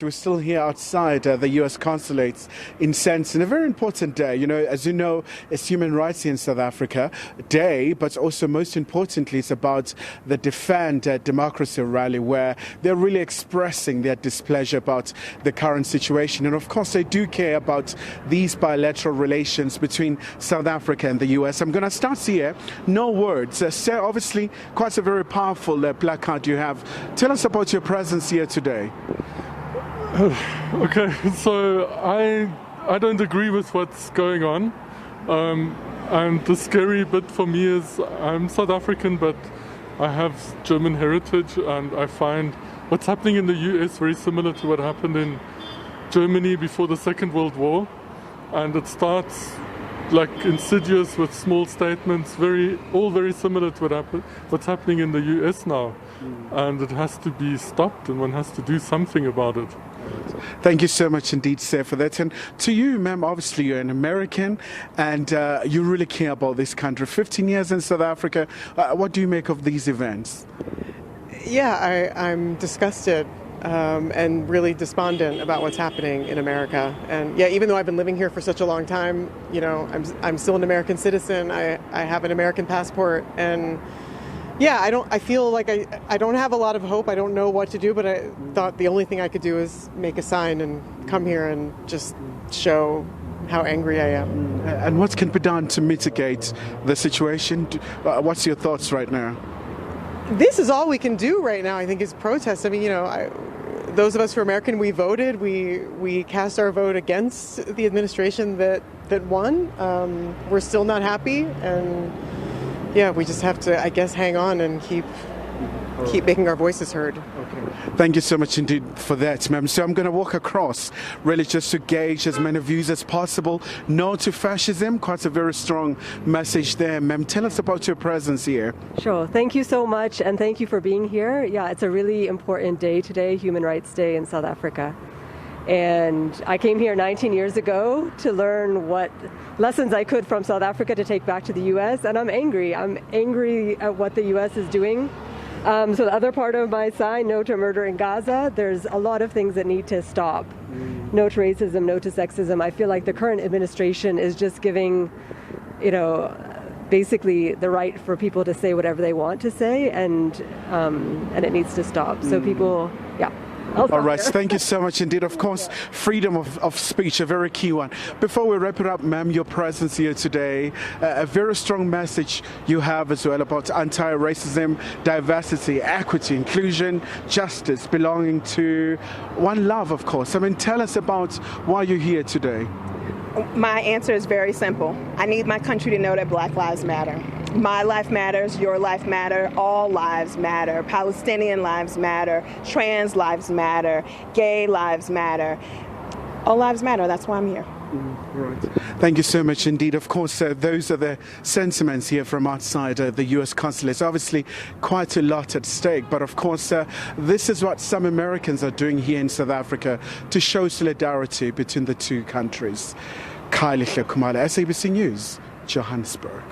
We're still here outside the US Consulate in Sense, and a very important day. As you know, it's Human Rights Day in South Africa Day, but also most importantly, it's about the Defend Democracy rally, where they're really expressing their displeasure about the current situation. And of course, they do care about these bilateral relations between South Africa and the US. I'm going to start here. No words. Sarah, obviously, quite a very powerful placard you have. Tell us about your presence here today. Okay, so I don't agree with what's going on. And the scary bit for me is I'm South African, but I have German heritage, and I find what's happening in the US very similar to what happened in Germany before the Second World War. And it starts like insidious with small statements, all very similar to what's happening in the US now. And it has to be stopped, and one has to do something about it. Thank you so much indeed, sir, for that. And to you, ma'am, obviously you're an American and you really care about this country. 15 years in South Africa. What do you make of these events? Yeah, I'm disgusted and really despondent about what's happening in America. And yeah, even though I've been living here for such a long time, I'm still an American citizen. I have an American passport, and yeah, I feel like I don't have a lot of hope. I don't know what to do, but I thought the only thing I could do is make a sign and come here and just show how angry I am. And what can be done to mitigate the situation? What's your thoughts right now? This is all we can do right now, I think, is protest. I mean, those of us who are American, we voted. We cast our vote against the administration that won. We're still not happy, and yeah, we just have to, I guess, hang on and keep making our voices heard. Okay. Thank you so much indeed for that, ma'am. So I'm going to walk across, really just to gauge as many views as possible. No to fascism. Quite a very strong message there, ma'am. Tell us about your presence here. Sure. Thank you so much, and thank you for being here. Yeah, it's a really important day today, Human Rights Day in South Africa. And I came here 19 years ago to learn what lessons I could from South Africa to take back to the US, and I'm angry. I'm angry at what the US is doing. So the other part of my sign, no to murder in Gaza, there's a lot of things that need to stop. No to racism, no to sexism. I feel like the current administration is just giving, basically the right for people to say whatever they want to say, and it needs to stop. So people, yeah. All right, thank you so much indeed. Of course, freedom of speech, a very key one. Before we wrap it up, ma'am, your presence here today, a very strong message you have as well about anti-racism, diversity, equity, inclusion, justice, belonging to one love, of course. I mean, tell us about why you're here today. My answer is very simple. I need my country to know that Black lives matter. My life matters, your life matter, all lives matter. Palestinian lives matter, trans lives matter, gay lives matter. All lives matter, that's why I'm here. Right. Thank you so much indeed. Of course, those are the sentiments here from outside the US Consulate. Obviously, quite a lot at stake, but of course, this is what some Americans are doing here in South Africa to show solidarity between the two countries. Kylie Kumala, SABC News, Johannesburg.